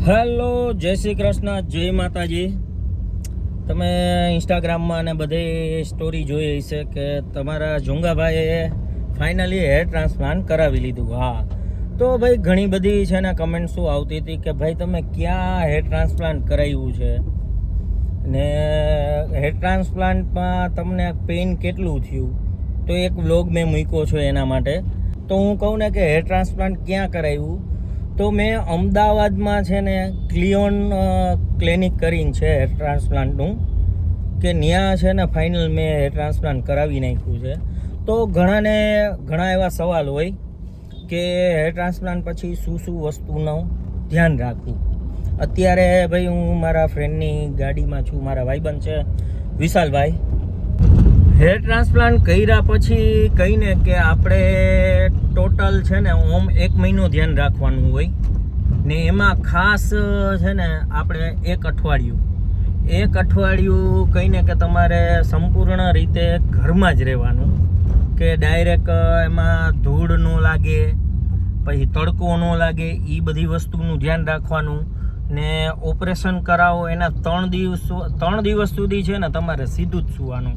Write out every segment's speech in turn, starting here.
Hello, જય શ્રી કૃષ્ણ, જય માતાજી. તમે ઇન્સ્ટાગ્રામમાં અને બધે સ્ટોરી જોઈ હશે કે તમારા જોંગાભાઈએ ફાઇનલી હેર ટ્રાન્સપ્લાન્ટ કરાવી લીધું. હા, તો ભાઈ ઘણી બધી છે ને કમેન્ટ શું આવતી હતી કે ભાઈ તમે ક્યાં હેર ટ્રાન્સપ્લાન્ટ કરાવ્યું છે ને હેર ટ્રાન્સપ્લાન્ટમાં તમને પેઇન કેટલું થયું. તો એક વ્લોગ મેં મૂક્યો છે એના માટે. તો હું કહું ને કે હેર ટ્રાન્સપ્લાન્ટ ક્યાં કરાવ્યું, તો મેં અમદાવાદમાં છે ને ક્લિયોન ક્લિનિક કરીને છે હેર ટ્રાન્સપ્લાન્ટનું, કે ત્યાં છે ને ફાઇનલ મેં હેર ટ્રાન્સપ્લાન્ટ કરાવી નાખ્યું છે. તો ઘણા એવા સવાલ હોય કે હેર ટ્રાન્સપ્લાન્ટ પછી શું વસ્તુનું ધ્યાન રાખવું. અત્યારે ભાઈ હું મારા ફ્રેન્ડની ગાડીમાં છું, મારા ભાઈબંધ છે વિશાલભાઈ. હેર ટ્રાન્સપ્લાન્ટ કર્યા પછી કહીને કે આપણે ટોટલ છે ને ઓમ 1 મહિનો ધ્યાન રાખવાનું હોય ને એમાં ખાસ છે ને આપણે એક અઠવાડિયું કહીને કે તમારે સંપૂર્ણ રીતે ઘરમાં જ રહેવાનું, કે ડાયરેક્ટ એમાં ધૂળ ન લાગે, પછી તડકો ન લાગે, એ બધી વસ્તુનું ધ્યાન રાખવાનું. ને ઓપરેશન કરાવો એના 3 દિવસ સુધી છે ને તમારે સીધું જ સૂવાનું.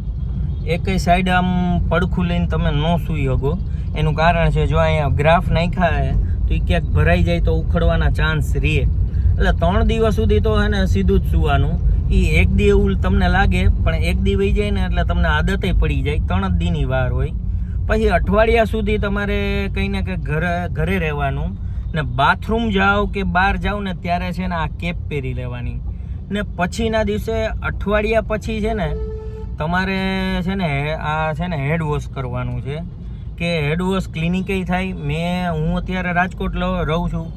એકેય સાઈડ આમ પડખું લઈને તમે ન સૂઈ શકો. એનું કારણ છે, જો અહીંયા ગ્રાફ નાખ્યા તો એ ક્યાંક ભરાઈ જાય તો ઉખડવાના ચાન્સ રહે. એટલે 3 દિવસ સુધી તો હે ને સીધું જ સૂવાનું. એ એક દી એવું તમને લાગે, પણ એક દી વહી જાય ને એટલે તમને આદતે પડી જાય. 3 જ દીની વાર હોય. પછી અઠવાડિયા સુધી તમારે કંઈ ને કંઈ ઘરે રહેવાનું. ને બાથરૂમ જાઓ કે બહાર જાઓ ને ત્યારે છે ને આ કેપ પહેરી લેવાની. ને પછીના દિવસે અઠવાડિયા પછી છે ને તમારે છે ને આ છે ને હેડ વોશ કરવાનું છે, કે હેડ વોશ ક્લિનિકે થાય. હું અત્યારે રાજકોટ રહું છું.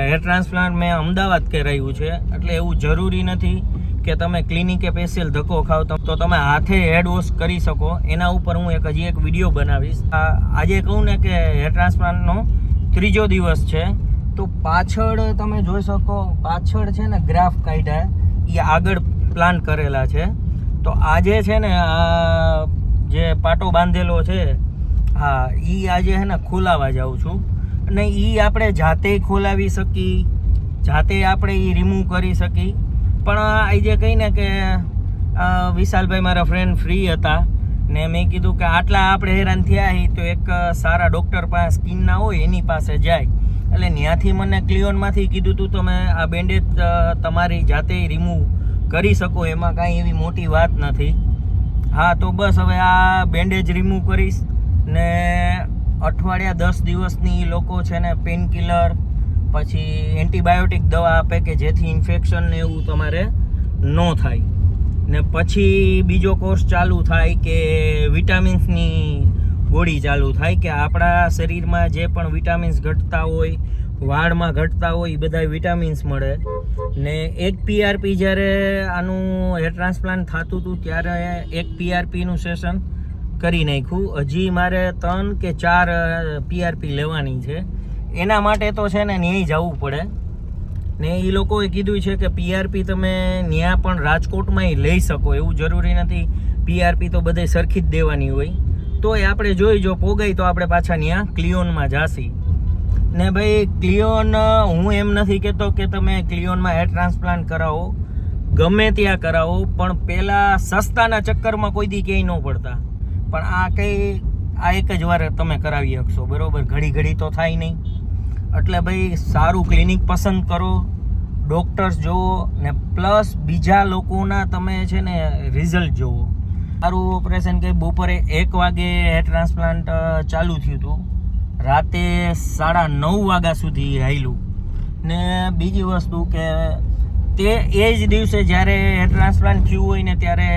હેર ટ્રાન્સપ્લાન્ટ મેં અમદાવાદ કરાવ્યું છે, એટલે એવું જરૂરી નથી કે તમે ક્લિનિકે સ્પેશિયલ ધક્કો ખાવ તો તમે હાથે હેડ વોશ કરી શકો. એના ઉપર હું હજી એક વિડીયો બનાવીશ. આજે કહું ને કે હેર ટ્રાન્સપ્લાન્ટનો 3જો દિવસ છે. તો પાછળ તમે જોઈ શકો, પાછળ છે ને ગ્રાફ કાઢ્યા, એ આગળ પ્લાન કરેલા છે. તો આજે છે ને આ જે પાટો બાંધેલો છે, હા, એ આજે છે ને ખોલાવા જાઉં છું. અને એ આપણે જાતે ખોલાવી શકી, જાતે આપણે એ રિમૂવ કરી શકી. પણ આજે કહીને કે વિશાલભાઈ મારા ફ્રેન્ડ ફ્રી હતા ને મેં કીધું કે આટલા આપણે હેરાન થયા તો એક સારા ડૉક્ટર પાસે સ્કિનના હોય એની પાસે જાય. એટલે ત્યાંથી મને ક્લિયોનમાંથી કીધું તું તમે આ બેન્ડેજ તમારી જાતે રિમૂવ કરી શકો, એમાં કાંઈ એવી મોટી વાત નથી. હા, તો બસ હવે આ બેન્ડેજ રિમૂવ કરીશ ને અઠવાડિયા 10 દિવસની લોકો છે ને પેન કિલર પછી એન્ટીબાયોટિક દવા આપે કે જેથી ઇન્ફેક્શન ને એવું તમારે ન થાય. ને પછી બીજો કોર્સ ચાલુ થાય કે વિટામિન્સની ગોળી ચાલુ થાય, કે આપણા શરીરમાં જે પણ વિટામિન્સ ઘટતા હોય, વાળમાં ઘટતા હોય, એ બધા વિટામિન્સ મળે. ને એક PRP જ્યારે આનું હેર ટ્રાન્સપ્લાન્ટ થતું હતું ત્યારે એક PRPનું સેશન કરી નાખ્યું. હજી મારે 3 કે 4 PRP લેવાની છે. એના માટે તો છે ને ન્યાય જવું પડે. ને એ લોકોએ કીધું છે કે PRP તમે ત્યાં પણ રાજકોટમાં લઈ શકો, એવું જરૂરી નથી PRP તો બધે સરખી જ દેવાની હોય. તોય આપણે જો પોગાય તો આપણે પાછા ત્યાં ક્લિયોનમાં જાસી. ને ભાઈ ક્લિયોન, હું એમ નથી કહેતો કે તમે ક્લિયોનમાં હેર ટ્રાન્સપ્લાન્ટ કરાવો, ગમે ત્યાં કરાવો, પણ પહેલાં સસ્તાના ચક્કરમાં કોઈ દી ક્યાંય ન પડતા. પણ આ એક જ વાર તમે કરાવી શકશો, બરાબર? ઘડી તો થાય નહીં. એટલે ભાઈ સારું ક્લિનિક પસંદ કરો, ડૉક્ટર્સ જુઓ, ને પ્લસ બીજા લોકોના તમે છે ને રિઝલ્ટ જુઓ. સારું ઓપરેશન કે બપોરે 1 વાગે હેર ટ્રાન્સપ્લાન્ટ ચાલુ થયું હતું, રાતે 9:30 વાગ્યા સુધી હાલ્યું. ને બીજી વસ્તુ કે એ જ દિવસે જ્યારે હેર ટ્રાન્સપ્લાન્ટ થયું હોય ને ત્યારે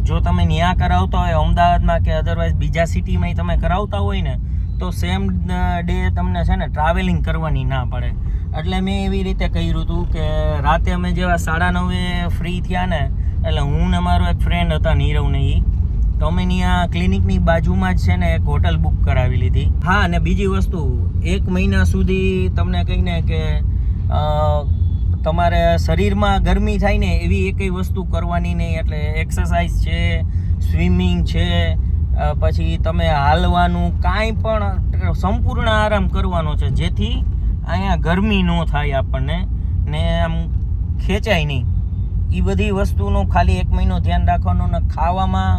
જો તમે ત્યાં કરાવતા હોય અમદાવાદમાં કે અધરવાઇઝ બીજા સિટીમાં તમે કરાવતા હોય ને તો સેમ ડે તમને છે ને ટ્રાવેલિંગ કરવાની ના પડે. એટલે મેં એવી રીતે કર્યું હતું કે રાતે અમે જેવા 9:30 ફ્રી થયા ને, એટલે હું ને મારો એક ફ્રેન્ડ હતા નીરવ ને તો અમે ત્યાં ક્લિનિકની બાજુમાં જ છે ને એક હોટલ બુક કરાવી લીધી. હા, અને બીજી વસ્તુ, 1 મહિના સુધી તમને કહીને કે તમારે શરીરમાં ગરમી થાય ને એવી એકેય વસ્તુ કરવાની નહીં. એટલે એક્સરસાઇઝ છે, સ્વિમિંગ છે, પછી તમે હાલવાનું, કાંઈ પણ સંપૂર્ણ આરામ કરવાનો છે, જેથી અહીંયા ગરમી ન થાય આપણને. ને આમ ખેંચાય નહીં. એ બધી વસ્તુનું ખાલી 1 મહિનો ધ્યાન રાખવાનું. ને ખાવામાં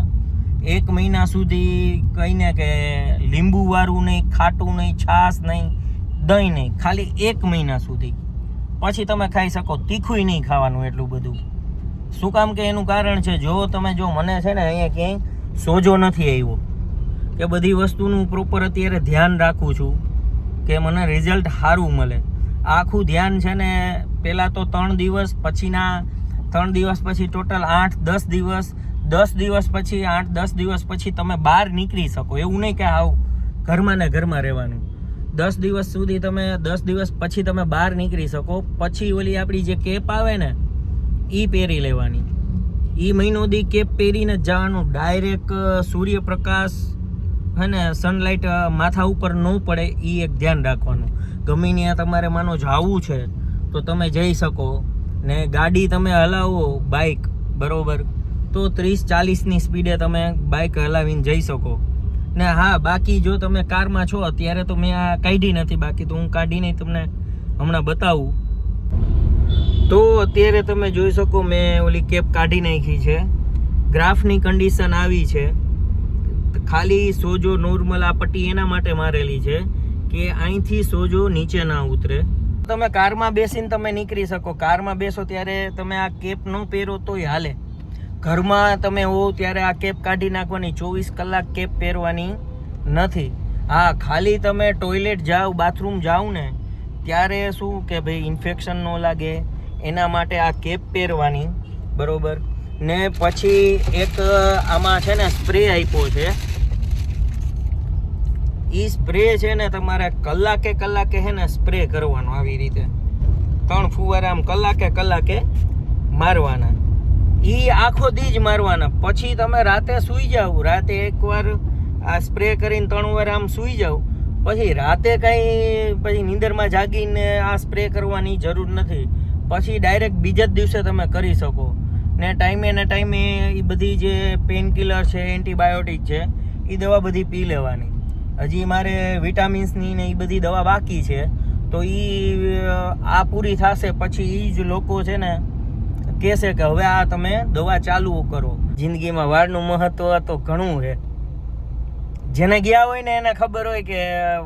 1 મહિના સુધી કહીને કે લીંબુવાળું નહીં, ખાટું નહીં, છાશ નહીં, દહીં નહીં, ખાલી 1 મહિના સુધી. પછી તમે ખાઈ શકો. તીખું નહીં ખાવાનું એટલું બધું. શું કામ કે એનું કારણ છે, જો મને છે ને અહીંયા ક્યાંય સોજો નથી આવ્યો કે બધી વસ્તુનું પ્રોપર અત્યારે ધ્યાન રાખું છું કે મને રિઝલ્ટ સારું મળે. આખું ધ્યાન છે ને પહેલાં તો 3 દિવસ, પછીના 3 દિવસ પછી ટોટલ 8-10 દિવસ, 10 દિવસ પછી 8-10 દિવસ પછી તમે બહાર નીકળી શકો. એવું નહીં કે આવું ઘરમાં ને ઘરમાં રહેવાનું. 10 દિવસ સુધી તમે 10 દિવસ પછી તમે બહાર નીકળી શકો. પછી ઓલી આપણી જે કેપ આવે ને એ પહેરી લેવાની. એ મહિનો દી કેપ પહેરીને જવાનું. ડાયરેક્ટ સૂર્યપ્રકાશ હે ને સનલાઇટ માથા ઉપર ન પડે એ એક ધ્યાન રાખવાનું. ગમે ત્યાં તમારે માનો જવું છે તો તમે જઈ શકો. ને ગાડી તમે હલાવો બાઇક બરોબર તો 30-40ની સ્પીડે તમે બાઇક હલાવીને જઈ શકો. ને હા, બાકી જો તમે કારમાં છો અત્યારે તો મેં આ કાઢી નથી, બાકી તો હું કાઢીને તમને હમણાં બતાવું. તો અત્યારે તમે જોઈ શકો મેં ઓલી કેપ કાઢી નાખી છે. ગ્રાફની કન્ડિશન આવી છે. ખાલી સોજો નોર્મલ આ પટ્ટી એના માટે મારેલી છે કે અહીંથી સોજો નીચે ના ઉતરે. તમે કારમાં બેસીને તમે નીકળી શકો. કારમાં બેસો ત્યારે તમે આ કેપ ન પહેરો તોય હાલે. ઘરમાં તમે હો ત્યારે આ કેપ કાઢી નાખવાની. 24 કલાક કેપ પહેરવાની નથી. હા, ખાલી તમે ટોયલેટ જાઓ, બાથરૂમ જાઓ ને ત્યારે શું કે ભાઈ ઇન્ફેક્શન ન લાગે એના માટે આ કેપ પહેરવાની બરોબર. ને પછી એક આમાં છે ને સ્પ્રે આપ્યો છે. એ સ્પ્રે છે ને તમારે કલાકે છે ને સ્પ્રે કરવાનો. આવી રીતે 3 ફુવારા આમ કલાકે મારવાના. એ આખો દી જ મારવાના. પછી તમે રાતે સૂઈ જાઓ. રાતે એકવાર આ સ્પ્રે કરીને 3 વાર આમ સૂઈ જાઓ. પછી રાતે પછી નીંદરમાં જાગીને આ સ્પ્રે કરવાની જરૂર નથી. પછી ડાયરેક્ટ બીજા જ દિવસે તમે કરી શકો. ને ટાઈમે એ બધી જે પેઇન કિલર છે, એન્ટીબાયોટિક છે, એ દવા બધી પી લેવાની. હજી મારે વિટામિન્સની ને એ બધી દવા બાકી છે. તો એ આ પૂરી થશે પછી એ જ લોકો છે ને કહેશે કે હવે આ તમે દવા ચાલુ કરો. જિંદગીમાં વાળનું મહત્વ તો ઘણું છે. જેને ગયા હોય ને એને ખબર હોય કે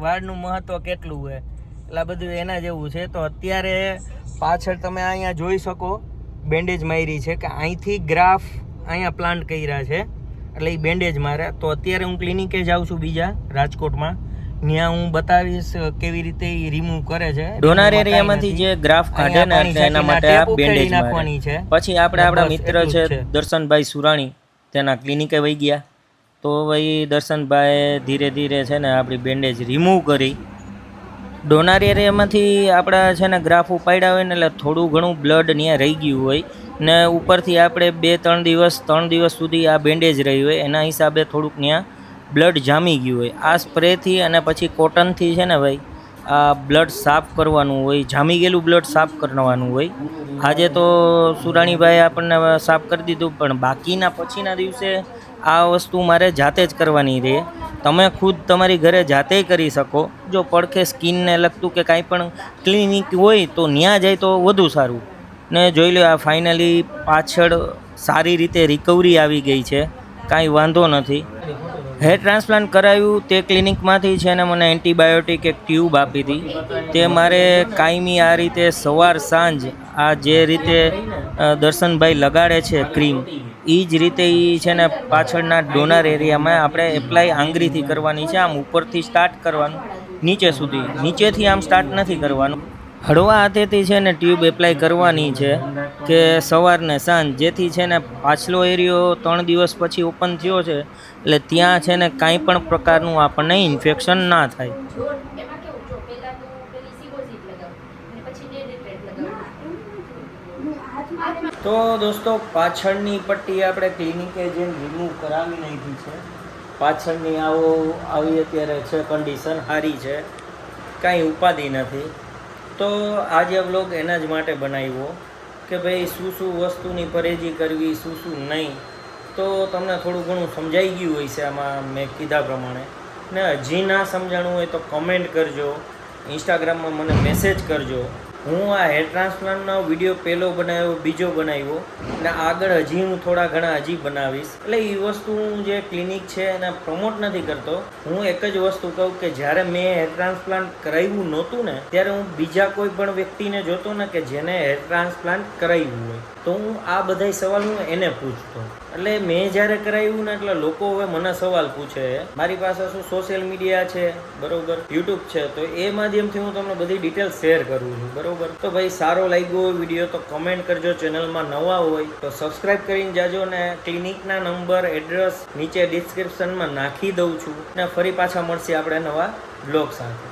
વાળનું મહત્વ કેટલું હોય. એટલે બધું એના જેવું છે. તો અત્યારે પાછળ તમે અહીંયા જોઈ શકો બેન્ડેજ મારી છે કે અહીંથી ગ્રાફ અહીંયા પ્લાન્ટ કર્યા છે એટલે એ બેન્ડેજ મારે. તો અત્યારે હું ક્લિનિકે જાઉં છું બીજા રાજકોટમાં. ત્યાં હું બતાવીશ કેવી રીતે એ રિમૂવ કરે છે. ડોનાર એરિયામાંથી જે ગ્રાફ કાઢે ને એટલે એના માટે આ બેન્ડેજ નાખવાની છે. પછી આપણે આપણા મિત્ર છે દર્શનભાઈ સુરાણી તેના ક્લિનિકે વહી ગયા. તો ભાઈ દર્શનભાઈ ધીરે ધીરે છે ને આપણી બેન્ડેજ રિમૂવ કરી. ડોનાર એરિયામાંથી આપણા છે ને ગ્રાફ ઉપાડ્યા હોય ને એટલે થોડું ઘણું બ્લડ ત્યાં રહી ગયું હોય ને ઉપરથી આપણે 2-3 દિવસ સુધી આ બેન્ડેજ રહી હોય એના હિસાબે થોડુંક ત્યાં બ્લડ જામી ગયું હોય. આ સ્પ્રેથી અને પછી કોટનથી છે ને ભાઈ આ બ્લડ સાફ કરવાનું હોય. જામી ગયેલું બ્લડ સાફ કરવાનું હોય. આજે તો સુરાણીભાઈ આપણને સાફ કરી દીધું, પણ બાકીના પછીના દિવસે આ વસ્તુ મારે જાતે જ કરવાની રહે. તમે ખુદ તમારી ઘરે જાતે કરી શકો. જો પડખે સ્કિનને લગતું કે કાંઈ પણ ક્લિનિક હોય તો ત્યાં જાય તો વધુ સારું. ને જોઈ લો આ ફાઇનલી પાછળ સારી રીતે રિકવરી આવી ગઈ છે, કાંઈ વાંધો નથી. હેર ટ્રાન્સપ્લાન્ટ કરાવ્યું તે ક્લિનિકમાંથી છે ને મને એન્ટીબાયોટિક એક ટ્યુબ આપી હતી. તે મારે કાયમી આ રીતે સવાર સાંજ આ જે રીતે દર્શનભાઈ લગાડે છે ક્રીમ એ જ રીતે એ છે ને પાછળના ડોનર એરિયામાં આપણે એપ્લાય આંગળીથી કરવાની છે. આમ ઉપરથી સ્ટાર્ટ કરવાનું નીચે સુધી, નીચેથી આમ સ્ટાર્ટ નથી કરવાનું. હળવા હાથેથી છે ને ટ્યુબ એપ્લાય કરવાની છે કે સવારને સાંજ, જેથી છે ને પાછલો એરિયો 3 દિવસ પછી ઓપન થયો છે એટલે ત્યાં છે ને કાંઈ પણ પ્રકારનું આપણને ઇન્ફેક્શન ના થાય. તો દોસ્તો પાછળની પટ્ટી આપણે ક્લિનિકે જઈને રિમૂવ કરાવી નાખી છે. પાછળની આવી અત્યારે છે કન્ડિશન સારી છે, કાંઈ ઉપાધિ નથી. તો આજે વ્લોગ એના જ માટે બનાવ્યો કે ભાઈ શું શું વસ્તુની પરેજી કરવી, શું શું નહીં. તો તમને થોડું ઘણું સમજાઈ ગયું હોય છે આમાં મેં કીધા પ્રમાણે. ને હજી ના સમજાણું હોય તો કમેન્ટ કરજો, ઇન્સ્ટાગ્રામમાં મને મેસેજ કરજો. હું આ હેર ટ્રાન્સપ્લાન્ટનો વિડીયો પહેલો બનાવ્યો, બીજો બનાવ્યો અને આગળ હજી હું થોડા ઘણા હજી બનાવીશ. એટલે એ વસ્તુ હું જે ક્લિનિક છે એને પ્રમોટ નથી કરતો. હું એક જ વસ્તુ કહું કે જ્યારે મેં હેર ટ્રાન્સપ્લાન્ટ કરાવ્યું નહોતું ને ત્યારે હું બીજા કોઈ પણ વ્યક્તિને જોતો ને કે જેને હેર ટ્રાન્સપ્લાન્ટ કરાવ્યું હોય તો હું આ બધા સવાલ હું એને પૂછતો. એટલે મેં જ્યારે કરાવ્યું ને એટલે લોકો હવે મને સવાલ પૂછે. મારી પાસે શું સોશિયલ મીડિયા છે, બરોબર, યુટ્યુબ છે, તો એ માધ્યમથી હું તમને બધી ડિટેલ શેર કરું છું, બરોબર. તો ભાઈ સારો લાગ્યો હોય વિડીયો તો કમેન્ટ કરજો, ચેનલમાં નવા હોય તો સબસ્ક્રાઇબ કરીને જાજો ને ક્લિનિકના નંબર એડ્રેસ નીચે ડિસ્ક્રિપ્શનમાં નાખી દઉં છું ને ફરી પાછા મળશે આપણે નવા બ્લોગ સાથે.